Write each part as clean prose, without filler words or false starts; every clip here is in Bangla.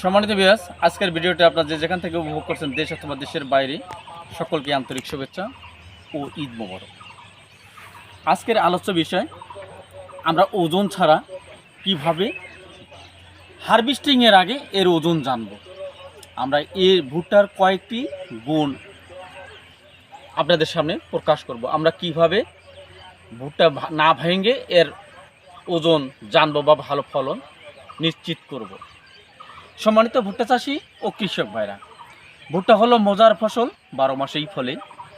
সম্মানিত ভিউয়ার্স, আজকের ভিডিওটা আপনারা যেখান থেকে উপভোগ করছেন, দেশ অথবা দেশের বাইরে, সকলকে আন্তরিক শুভেচ্ছা ও ঈদ মোবারক। আজকের আলোচ্য বিষয়, আমরা ওজন ছাড়া কিভাবে হারভেস্টিংয়ের আগে এর ওজন জানব। আমরা এর ভুট্টার কয়েকটি গুণ আপনাদের সামনে প্রকাশ করব। আমরা কিভাবে ভুট্টা না ভেঙে এর ওজন জানব বা ভালো ফলন নিশ্চিত করব। সম্মানিত ভুট্টা চাষি ও কৃষক ভাইরা, ভুট্টা হলো মজার ফসল, 12 মাসেই ফলে,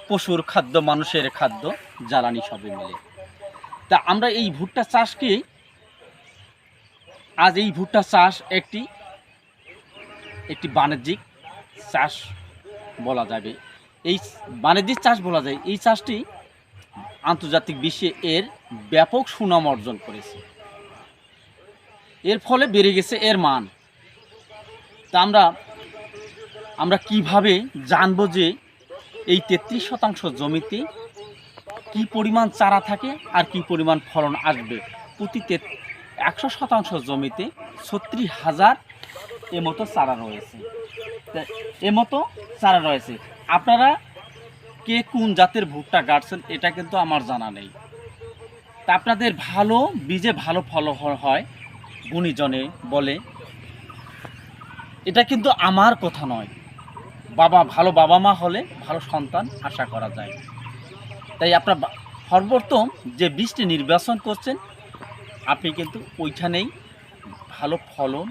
পশুর খাদ্য, মানুষের খাদ্য, জ্বালানি সবই মিলে। তা আমরা এই ভুট্টা চাষকে আজ এই ভুট্টা চাষ একটি বাণিজ্যিক চাষ বলা যাবে। এই বাণিজ্যিক চাষ বলা যায়। এই চাষটি আন্তর্জাতিক বিশ্বে এর ব্যাপক সুনাম অর্জন করেছে। এর ফলে বেড়ে গেছে এর মান। তা আমরা কিভাবে জানবো যে এই 33% জমিতে কি পরিমাণ চারা থাকে আর কি পরিমাণ ফলন আসবে। প্রতি 100% জমিতে 36,000 মতো চারা রয়েছে। আপনারা কে কোন জাতের ভুট্টা গাড়ছেন এটা কিন্তু আমার জানা নেই। তা আপনাদের ভালো বীজে ভালো ফলন হয় গুণীজনে বলে, এটা কিন্তু আমার কথা নয়। ভালো বাবা মা হলে ভালো সন্তান আশা করা যায়। তাই আপনার সর্বপ্রথম যে বীজটি নির্বাচন করছেন, আপনি কিন্তু ওইখানেই ভালো ফলন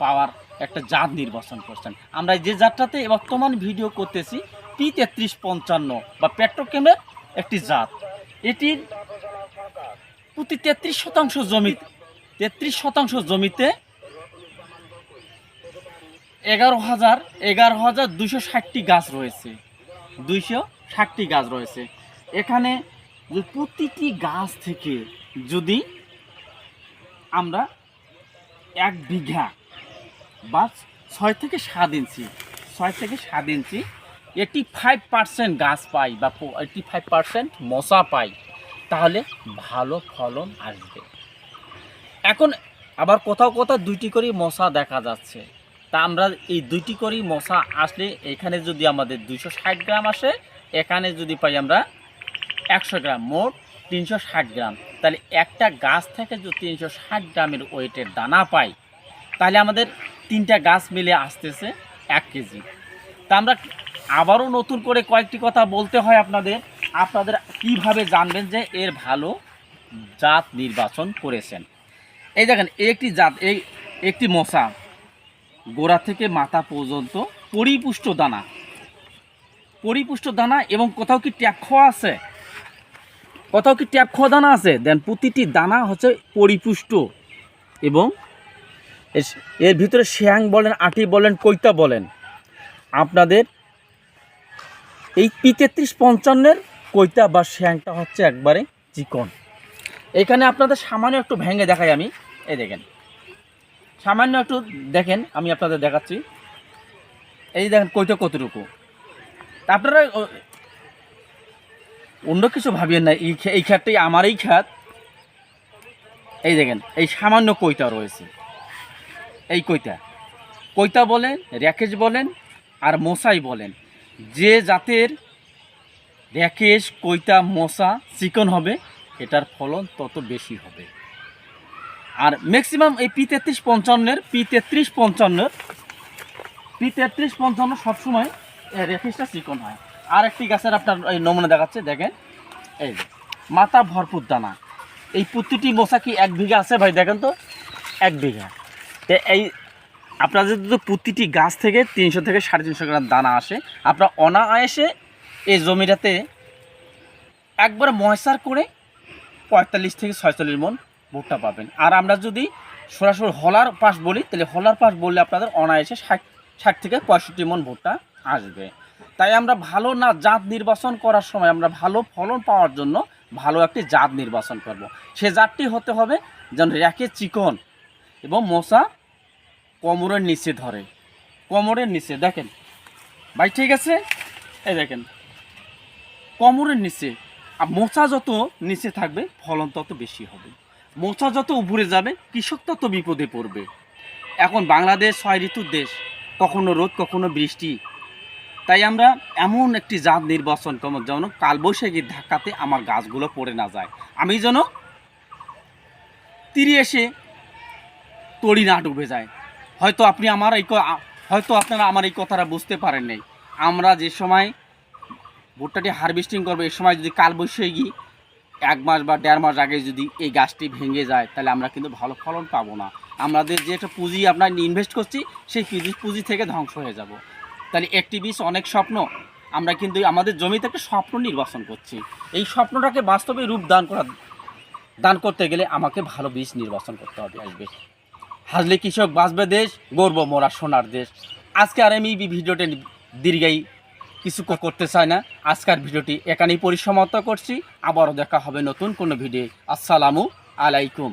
পাওয়ার একটা জাত নির্বাচন করছেন। আমরা যে জাতটাতে বর্তমান ভিডিও করতেছি, P3355 বা পেট্রোকেমের একটি জাত। এটির প্রতি 33% জমিতে 11,260টি গাছ রয়েছে। 260টি গাছ রয়েছে। এখানে প্রতিটি গাছ থেকে যদি আমরা 1 বিঘা বা 6 থেকে 7 ইঞ্চি 85% গাছ পাই বা 85% মশা পাই, তাহলে ভালো ফলন আসবে। এখন আবার কোথাও দুইটি করে মশা দেখা যাচ্ছে। তা আমরা এই দুইটি করে মশা আসলে, এখানে যদি আমাদের 260 গ্রাম আসে, এখানে যদি পাই আমরা 100 গ্রাম, মোট 360 গ্রাম। তাহলে একটা গাছ থেকে যদি 360 গ্রামের ওয়েটের দানা পাই, তাহলে আমাদের 3টা গাছ মিলে আসতেছে 1 কেজি। তা আমরা আবারও নতুন করে কয়েকটি কথা বলতে হয় আপনাদের কিভাবে জানবেন যে এর ভালো জাত নির্বাচন করেছেন। এই দেখেন, একটি জাত, একটি মশা গোড়া থেকে মাথা পর্যন্ত পরিপুষ্ট দানা এবং কোথাও কি ট্যাপ খাওয়া দানা আছে। দেন প্রতিটি দানা হচ্ছে পরিপুষ্ট এবং এর ভিতরে শ্যাং বলেন, আটি বলেন, কৈতা বলেন, আপনাদের এই P3355 কৈতা বা শ্যাংটা হচ্ছে একবারে চিকন। এখানে আপনাদের সামান্য একটু ভেঙে দেখাই আমি। এই দেখেন, সামান্য একটু দেখেন, আমি আপনাদের দেখাচ্ছি। এই দেখেন কৈতা কতটুকু। আপনারা অন্য কিছু ভাবিয়েন না, এই খ্যাতটাই আমার এই খ্যাত। এই দেখেন, এই সামান্য কৈতা রয়েছে। এই কৈতা বলেন, র্যাকেশ বলেন আর মশাই বলেন। যে জাতের র্যাকেশ, কৈতা, মশা চিকন হবে, এটার ফলন তত বেশি হবে। আর ম্যাক্সিমাম এই P3355 সবসময় র্যাকেশটা চিকন হয়। আর একটি গাছের আপনার এই নমুনা দেখাচ্ছে, দেখেন, এই যে মাথা ভরপুর দানা। এই প্রতিটি মশা কি 1 বিঘা আছে ভাই? দেখেন তো, 1 বিঘা। এই আপনাদের যদি প্রতিটি গাছ থেকে 300 থেকে 350 গ্রাম দানা আসে, আপনার অনায়াসে এই জমিটাতে একবার ময়সার করে 45 থেকে 46 মণ ভুট্টা পাবেন। আর আমরা যদি সরাসরি হলার পাশ বলি, তাহলে হলার পাশ বললে আপনাদের অনায়াসে 60 থেকে 65 মণ ভুট্টা আসবে। তাই আমরা ভালো জাত নির্বাচন করার সময় আমরা ভালো ফলন পাওয়ার জন্য ভালো একটি জাত নির্বাচন করব। সে জাতটি হতে হবে যেন র্যাকে চিকন এবং মশা কোমরের নিচে ধরে। কোমরের নিচে দেখেন ভাই, ঠিক আছে? এই দেখেন, কোমরের নিচে। আর মোচা যত নিচে থাকবে, ফলন তত বেশি হবে। মোচা যত উপরে যাবে, কৃষক তত বিপদে পড়বে। এখন বাংলাদেশ 6 ঋতুর দেশ, কখনো রোদ কখনো বৃষ্টি। তাই আমরা এমন একটি জাত নির্বাচন করব যেন কালবৈশাখীর ধাক্কাতে আমার গাছগুলো পড়ে না যায়, আমি যেন তীরে এসে তড়ি না ডুবে যায়। হয়তো আপনি আমার হয়তো আপনারা আমার এই কথাটা বুঝতে পারেন নাই। আমরা যে সময় ভুট্টাটি হারভেস্টিং করবো এই সময় যদি কালবৈশাখী 1 মাস বা 1.5 মাস আগে যদি এই গাছটি ভেঙে যায়, তাহলে আমরা কিন্তু ভালো ফলন পাবো না। আমাদের যে একটা পুঁজি আমরা ইনভেস্ট করছি সেই পুঁজি থেকে ধ্বংস হয়ে যাব। তাহলে একটি বীজ অনেক স্বপ্ন, আমরা কিন্তু আমাদের জমিতে একটা স্বপ্ন নির্বাচন করছি। এই স্বপ্নটাকে বাস্তবে রূপ দান করতে গেলে আমাকে ভালো বীজ নির্বাচন করতে হবে। আসবে হাসলে কৃষক বাঁচবে দেশ, গর্ব মোরা সোনার দেশ। আজকে আর আমি ভিডিওটি দীর্ঘায়ী কিছু করতে চাই না। আজকের ভিডিওটি এখানেই পরিসমাপ্ত করছি। আবারও দেখা হবে নতুন কোনো ভিডিও। আসসালামু আলাইকুম।